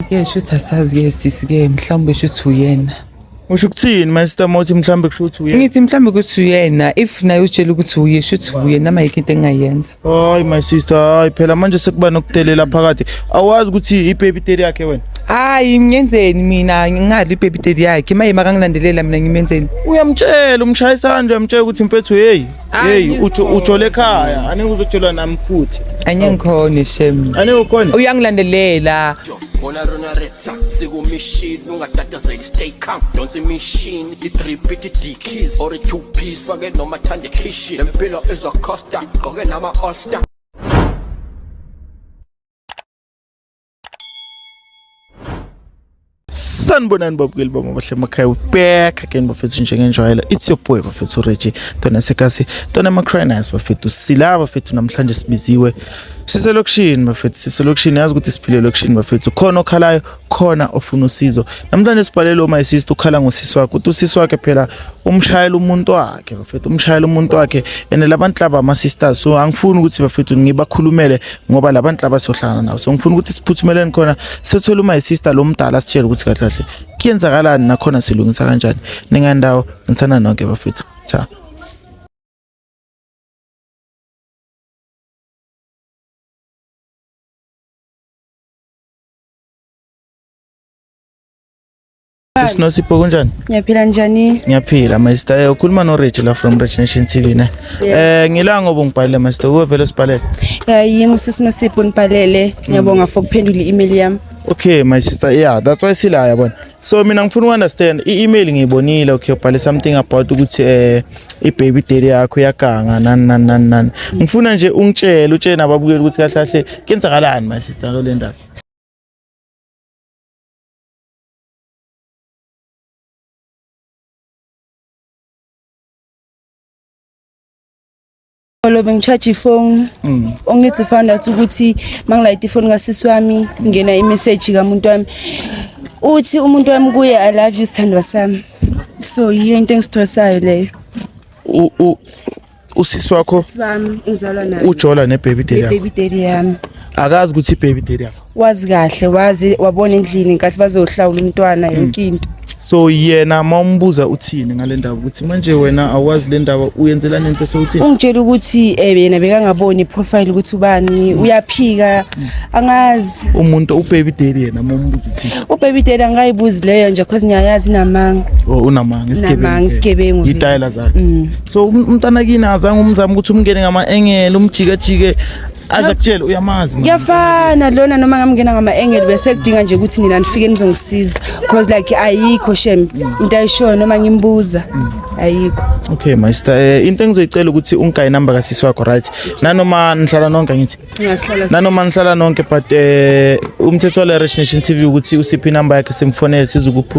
Ke shuthi asazi ke sisike mhlawumbe shuthi uyena. Usho ukuthini master Mothi mhlambe kusho ukuthi uyena? Ngithi mhlawumbe ukuthi uyena if naye utshela ukuthi uye shuthi uyena noma yike into engayenza. Hayi my sister, hayi phela manje sekuba nokudelela phakathi. Awazi ukuthi ibaby daddy yakhe wena? Hayi ngiyenzeni mina ngingadli ibaby daddy yakhe maye makangilandelela mina ngimenzeni. Uyamtshela umshayisana uyamtshela ukuthi mfethu hey ujole ekhaya ane uzotshelwa nami futhi. Anyengikhona shem. Ane ukhona? Uyangilandelela. Bona rona retsa siku machine ungatatazeli stay calm don't the machine i3 D keys or a 2 piece forget no mathande kitchen empilo is a costa goke nama all star. Sanibonani babukeli bami abahle emakhaya back again bafethu njengenjwayela it's your boy bafethu Reggie Tona Sekasi Tona Macriners bafethu sila bafethu namhlanje sibiziwe siselokishini bafethu siselokishini yazi ukuthi siphile lokishini bafethu khona okhalayo khona ofuna usizo namhlanje sibhalele my sister ukhala ngosisi wakhe uthi usisi wakhe phela umshayela umuntu wakhe bafethu umshayela umuntu wakhe ene labantu laba ama sisters so angifuni ukuthi bafethu ngibakhulumele ngoba labantu laba sohlangana nawo so ngifuna ukuthi siphuthumeleni khona sethola my sister lo mdala sitshela ukuthi kahle kuyenzakalani nakhona silungisa kanjani ningandawo ngitsana nonke bafethu cha Sinosipho kunjani? Ngiyaphila njani? Ngiyaphila master ukhuluma no Reggie la from Rich Nation TV ne. Ngila ngoba ngibhalele master uvela sibhalele. Yimi Sinosipho nibhalele ngiyabonga for kuphendula i-email yami. Okay my sister yeah that's why sila yabona. So mina ngifuna uunderstand i-email ngiyibonile okay ubhale something about ukuthi ibaby daddy yakho yakanga nani. Ngifuna nje ungitshele utshena ababukeli ukuthi kahle kahle kenzakalani my sister lo lendaba. Lo bengicharge iphone ongithi found out ukuthi mangilayita iphone ngasisi wami ngena imessage kamuntu wami uthi umuntu wami kuye I love you sithandwa sami so yiyo into engisithosayo leyo usisi wakho sami engizalwa naye ujola nebaby daddy yakho baby daddy yami akazi ukuthi ibaby daddy yakho wazi kahle wazi wabona endlini ngathi bazohlawula umntwana yonke into so yena mawumbuza uthini ngalendaba ukuthi manje wena awazi le ndaba uyenzela into sewuthini ungitshela ukuthi yena bekangaboni iprofile ukuthi ubani uyaphika angazi umuntu ubaby daddy yena mawumbuza uthini ubaby daddy angayibuzi leyo nje because ngiyayazi namanga unamanga isigebengu yitayela zakhe so umntana kini azange umzama ukuthi umngene ngama-engel umjikajike azakutshela uyamazi ngiyafana lona noma ngamngena ngama-engel bese kudinga nje ukuthi nina nifike nizongisiza because like ayikho shem into ayishoyo noma ngimbuza ayikho. Okay master into engizoyicela ukuthi ungayi number kasisi wakho right nanoma nihlala nonke ngithi nanoma nihlala nonke but umthetho wa Rich Nation TV ukuthi usiphi number yakhe simfonele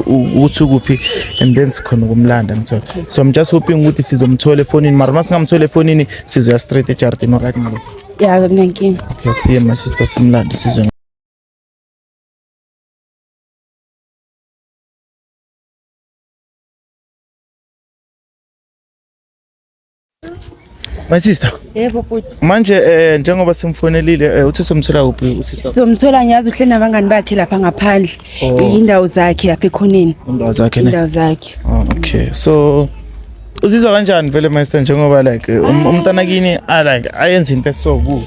ukuthi ukuphi and then sikhona ukumlanda ngithola so I'm just hoping ukuthi sizomthola efonini mara masingamthola efonini sizoya straight eJardini right ngalo. Yeah, nginenkinga. Okay, see my sister simlanda sizwe. My sister. Yebo bhuti. Manje njengoba simfonelile uthi somthola kuphi usisa? Somthola ngiyazi uhleli nabangani bakhe lapha ngaphandle. Indawo zakhe lapha ekhoneni. Indawo zakhe ne? Indawo zakhe. Okay. So uzizwa kanjani vele master njengoba like umntana kini like ayenza into esoku?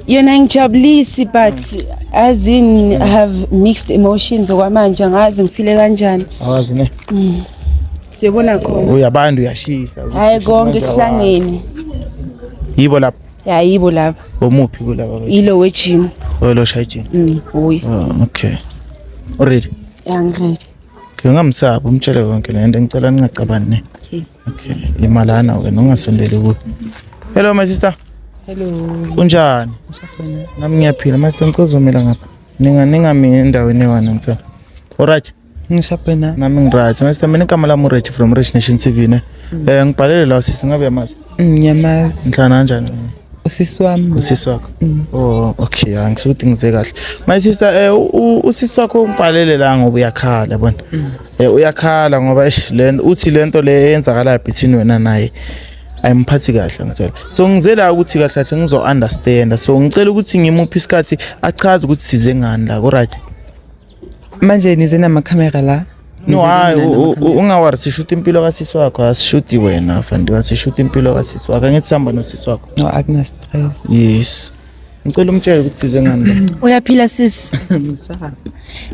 Yena ngijabulisi but as in I have mixed emotions okwamanje ngazi ngifile kanjani. Awazi ne? Siyobona khona. Uyabantu uyashisa. Hayi konke kuhlangene. Yibo lapha. Ya yibo lapha. Omuphi kulaba? Ilo wejini. Lo shayijini. Uyi. Okay. Already. Yangiready. Ngingamsaba umtshele konke lento ngicela ningacabani ne. Okay. Imalana wena ungasondeli ku. Hello my sister. Hello. Kunjani? Usakhona? Nami ngiyaphila master ngicozomela ngapha. Ningami endaweni ewana ngithola. Alright. Ngishapena. Nami ngiright. Master mina igama lami Reggie from Rich Nation TV ne. Ngibhalele la sisi ngabe yamazi. Ngiyamazi. Ngihlala kanjani? Usisi wami. Usisi wakho. Oh okay, angisuthi ngize kahle. My sister usisi wakho umbhalele la ngoba uyakhala bona. Uyakhala ngoba uthi lento le eyenzakala between wena naye ayimphathi kahle ngithola. So ngizela ukuthi kahle kahle ngizo understand. So ngicela ukuthi ngimuphi isikhathi achaze ukuthi size ngani la, alright? Manje nize namakhamera la. No hayi ungawari sishuta impilo kasisi wakho asishuti wena afandi wasishuta impilo kasisi wakho ngithi sihamba nosisi wakho. No akuna stress. Yes. Ngicela umtshele ukuthi size ngani. Uyaphila sis.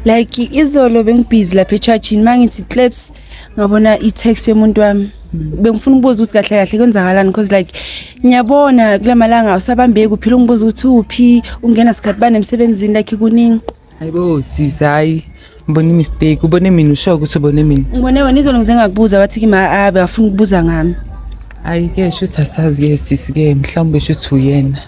Like izolo bengibhizi lapha echurchini mangithi clips ngabona i-text yomuntu wami. Bengifuna ukubuza ukuthi kahle kahle kwenzakalani because like ngiyabona kulamalanga usabambeki uphila ungibuza ukuthi uphi ungena sikhathi bane emsebenzini like kuningi. Hayibo sisi hayi. Ubone mistake ubone mina usho ukuthi ubone mina. Ngibone wena izolo ngize ngakubuza wathi kimi abe afuna ukubuza ngami. Hayi ke shuthi asazi ke sisi ke mhlawumbe shuthi uyena.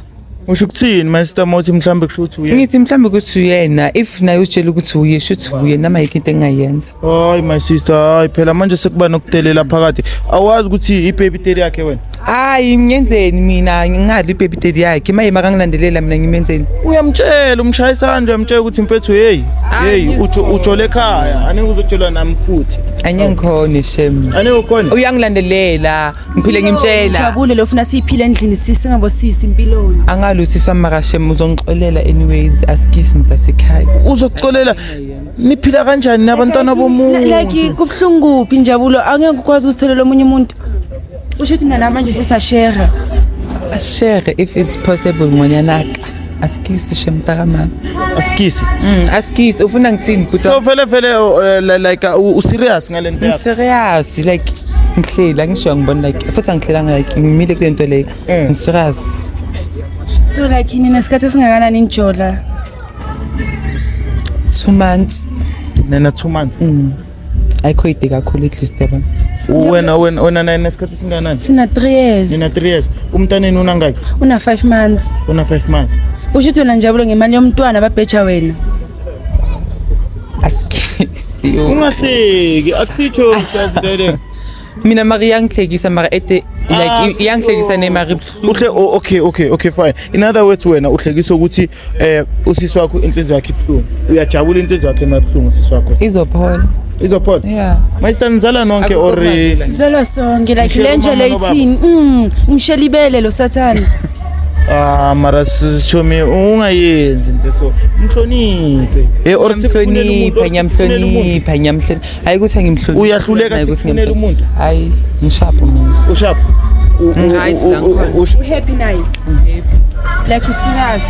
Usho ukuthini master Mothi mhlambe kusho ukuthi uyena? Ngithi mhlawumbe ukuthi uyena if naye utshela ukuthi uye shuthi uyena mayikho into engayenza. Hayi my sister hayi phela manje sekuba nokudelela phakathi. Awazi ukuthi ibaby daddy yakhe wena? Hayi ngiyenzeni mina ngingadli ibaby daddy yakhe maye makangilandelela mina ngimenzeni. Uyamtshela umshayisana nje uyamtshela ukuthi mfethu hey utsho lekhaya anike uzotshelwa nami futhi. Anyengikhona shem. Anike ukhona? Uyangilandelela ngiphile ngimtshela. Jabule lo ufuna siphile endlini sisi ngabosisi impilweni. Angalusiswa makashem uzongixolela anyways askisi mntasekhaya. Uzokuxolela niphila kanjani nabantwana bomuntu? Like kubhlungu kuphi Njabulo angeke ukwazi ukutholela omunye umuntu. Usho ukuthi mina namanje sesashare. Share if it's possible ngwanyanaka. Askisi shemtakama. Askisi. Askisi ufuna ngitsini buta. So vele like u serious ngalento yakho. Serious like ngihlela ngisho ngibona like futhi angihlela like ngimile kulento le. Serious. So like nina sikhathi esingakanani injola? 2 months. Nena 2 months. Ayikho ide kakhulu at least yabona. Wena naye nesikhathi singanani? Sina 3 years. Nina 3 years. Umntaneni unangaki? Una 5 months. Una 5 months. Usho ukuthi wena Njabulo ngemali yomntwana babheja wena. Askisi. Ungahleki akusitsho sazidele. Mina Maria ngihlekisa mara ete like iyangihlekisa nemari. Uhle okay fine. In other words wena uhlekisa ukuthi usisi wakho inhliziyo yakhe ibhlungu. Uyajabula inhliziyo yakhe emabhlungu usisi wakho. Izophola. Yeah. Mayistanizala nonke or sizalwa sonke like lenje le 18 ngishela lo sathana. Mara sichomi ungayenzi into so mhloniphe or sifunela nyamhlonipha hayi ukuthi angimhloniphe uyahluleka sikufunela umuntu hayi ngishapho mina ushapho happy naye like serious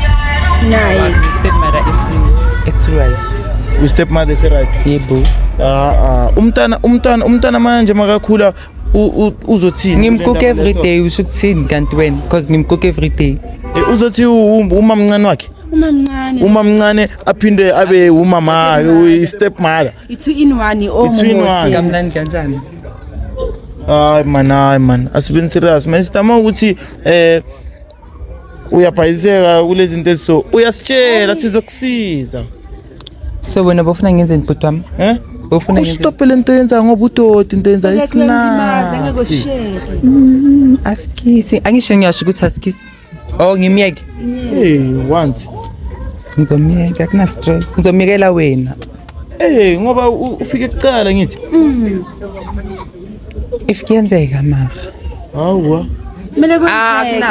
naye stepmother is right we stepmother is right yebo umntana manje makakhula uzothini ngimcook every day usho ukuthini kanti wena because ngimcook every day uzothi uma mncane wakhe uma mncane aphinde abe umama stepmother i2 in 1 omumosi kamnandi kanjani hayi man asibeni serious masitama ukuthi uyabhayizeka kulezi zinto so uyasitshela sizokusiza so wena bofuna ngenzeni bhuti wami ufuna ngenzeni stop lento yenza ngoba udoti into yenza isinazi ngeke share askisi angisho ngiyasho ukuthi askisi ngimyeke once ngizomyeka akuna stress ngizomyekela wena ngoba ufike kuqala ngithi if kuyenzeka mara hawa Mele kwenzeke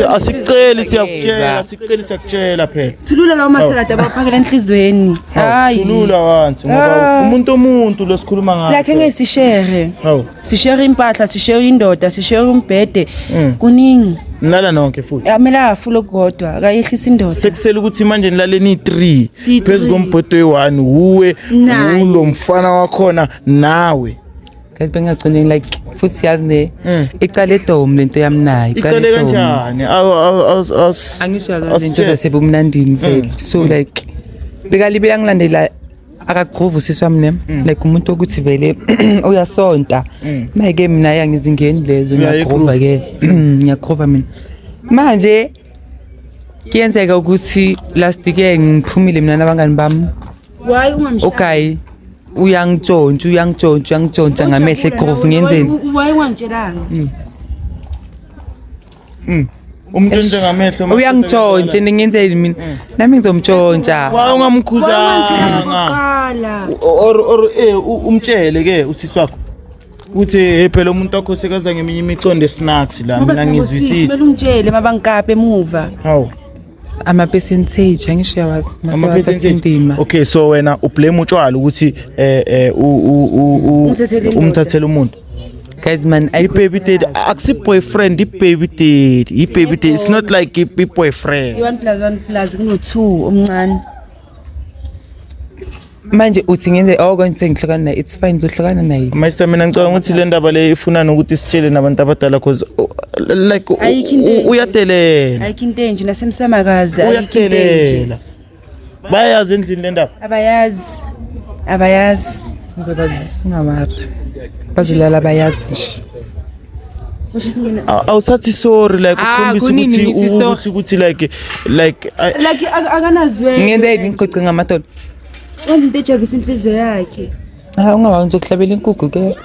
asiceli siyakutshela phela thulula lawo masalada abaphakela enhlizweni hayi thulula wansi ngoba umuntu losikhuluma ngayo like ngesishare sishare impahla sishare indoda sishare umbhede kuningi nilala nonke futhi amela afulo kodwa akayehlisa indoda sekusela ukuthi manje nilaleni 3 phezulu kombhede we1 uwe ulo mfana wakhona nawe kanti bengagcine like futhi yazi ne icala edom lento yamnayi icala kanjani angisho lento zasebumnandini vele so like bekalibe yangilandela akagroove usisi wami nem like umuntu ukuthi vele uyasonta mayike mina yangizingeni lezo ngiyagroove ke ngiyagroove mina manje kuyenzeka ukuthi last ke ngiphumile mina nabangani bami why ungamshaya okay uyangitshontsha ngamehlo egroove ngiyenzeni wayengitshelanga umuntu njengamehlo uyangitshontsha ngiyenzeni mina nami ngizomtshontsha ungamkhuzanga or umtshele ke usisi wakho uthi phela umuntu wakho sekaza ngeminye imicondo snacks la mina ngizwisisa kumele umtshele mabangikape emuva hawu ama-percentage angisho uyawazi Ama-percentage. indima. Okay, so wena ublame utshwala ukuthi umthathele umuntu. Guys man, I-baby daddy akusi boyfriend, i-baby daddy. I-baby daddy, it's not like i-boyfriend. 1+1+ kuno-2 omncane. manje uthi ngenze konke ngihlukana naye, it's fine uzohlukana naye. Master, mina ngicabanga ukuthi le ndaba le ifuna nokuthi sitshele nabantu abadala cause like uyadelela. Ayikho into enje nasemsamakazi, ayikho into enje. Uyadelela. Bayayazi endlini le ndaba. Abayazi. Ngizobazisa ungawari. Bazolala bayazi nje. Awusathi sorry like ukhombisa ukuthi like akanazwe. Ngenze ngigoce ngamadolo. Wenza into ejabulisa inhliziyo yakhe. Ungawazi uzokuhlabela inkukhu ke.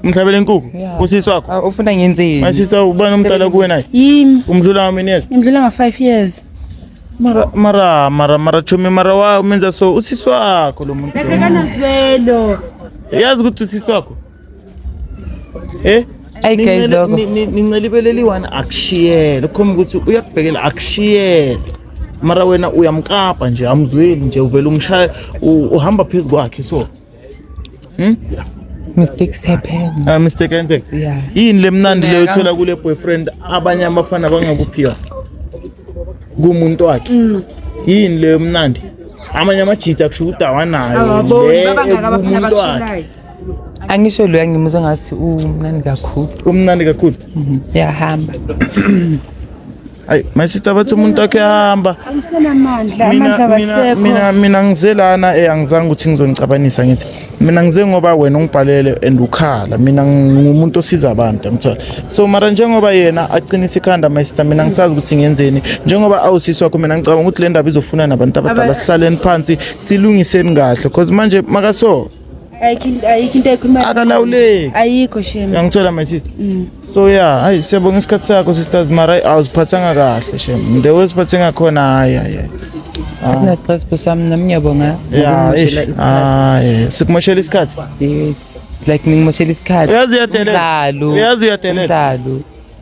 umhlabele inkukhu usisi wakho. Ufuna ngenzeni? My sister ubani umdala kuwe naye? Yimi. Umdlula how many years? Ngidlula nga5 years. Mara chomi mara wa umenza so usisi wakho lo muntu. Akanazwelo. Yazi ukuthi usisi wakho? Hey guys lokho. Nincelibeleli wana akushiyela ukhomba ukuthi uyakubhekela akushiyela. Mara wena uyamkapa nje amzweli nje uvela umshaya uhamba phezulu kwakhe so. Mistakes happen. Mistake yenzeka. Yeah. Yini lemnandi leyo uthola kule boyfriend abanye abafana bangakuphiwa kumuntu wakhe. Yini leyo mnandi? Amanye amajita kusho ukuthi awanayo le kumuntu wakhe. Angisho lo yangimuza ngathi umnandi kakhulu. Umnandi kakhulu. Yahamba. Ay, my sister bathi umuntu wakhe ahamba. Angisenamandla, amandla wasekho. Mina ngizelana angizange ukuthi ngizonicabanisa ngithi mina ngize ngoba wena ungibhalele and ukhala mina ngumuntu osiza abantu ngithola so mara njengoba yena aqinisa ikhanda my sister mina ngisazi ukuthi ngiyenzeni njengoba awusisi wakho mina ngicabanga ukuthi le ndaba izofuna nabantu abadala sihlaleni phansi silungiseni kahle because manje makaso ayikho into ekhuluma akalawuleki ayikho shame ngithola my sister so yeah hayi siyabonga isikhathi sakho sisters mara awuziphathanga kahle shame nde wesiphathe ngakhona hayi Na stress posam namnyabonga. Yeah, sikumoshela isikhathi. Yes. Like ngimoshela isikhathi. Uyazi uyadelela.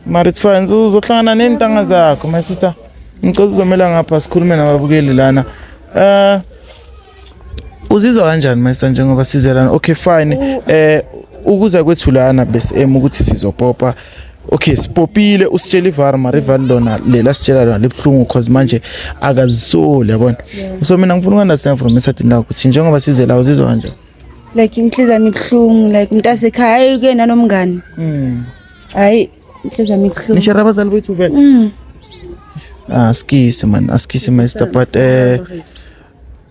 Mara it's fine uzohlangana nentanga zakho my sister. Ngicela uzomela ngapha sikhulume nababukeli lana. Uzizwa kanjani my sister njengoba sizelana? Okay fine. Ukuza kwethu lana bese ukuthi sizopopa. Okay sipopile usitshela ivarma rival lona lela sitshela lona libhlungu cause manje akazisoli yabona so mina ngifuna ukunderstand from Mr. Ndawo ukuthi njengoba size la uzizwa kanjani like inhliziyo ibhlungu like umntase ekhaya ayike nanomngani hayi inhliziyo ibhlungu nishara abazali bethu vele askisi my sister but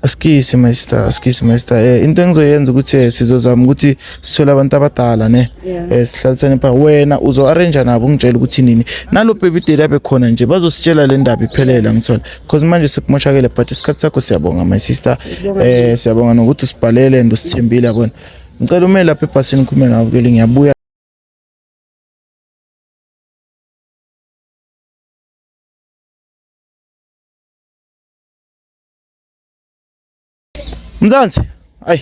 askisi my sister into engizoyenza ukuthi sizozama ukuthi sithola abantu abadala ne sihlalisane pha wena uzo arrange nabo ungitshela ukuthi nini nalo baby daddy abe khona nje bazositshela le ndaba iphelela ngithola because manje sikumoshakele but isikhathi sakho siyabonga my sister siyabonga nokuthi usibhalele and usithembile yabona ngicela umele lapha ebhasini kume nabo ke ngiyabuya Mzansi ay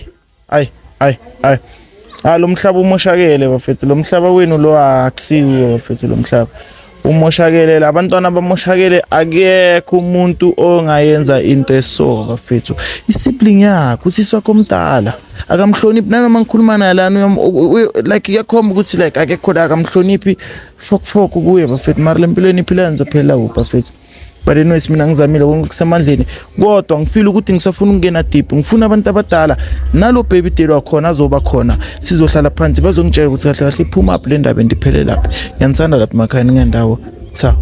lo mhlaba umoshakele bafethu lo mhlaba wenu lo akusiwe bafethu lo mhlaba umoshakele labantwana abamoshakele akekho umuntu ongayenza into eso bafethu isibling yakho usisi wakho omdala akamhloniphi nanoma ngikhuluma naye lana like yakhomba ukuthi like akekho la akamhloniphi fok kuye bafethu mara lempilweni iphila ngizophela bafethu but anyways mina ngizamile konke kusemandleni kodwa ngifila ukuthi ngisafuna ukungena deep ngifuna abantu abadala nalo baby daddy wakhona azoba khona sizohlala phansi bazongitshela ukuthi kahle kahle iphuma up le ndaba endiphelele lapha ngiyansanda lapha emakhaya ningendawo cha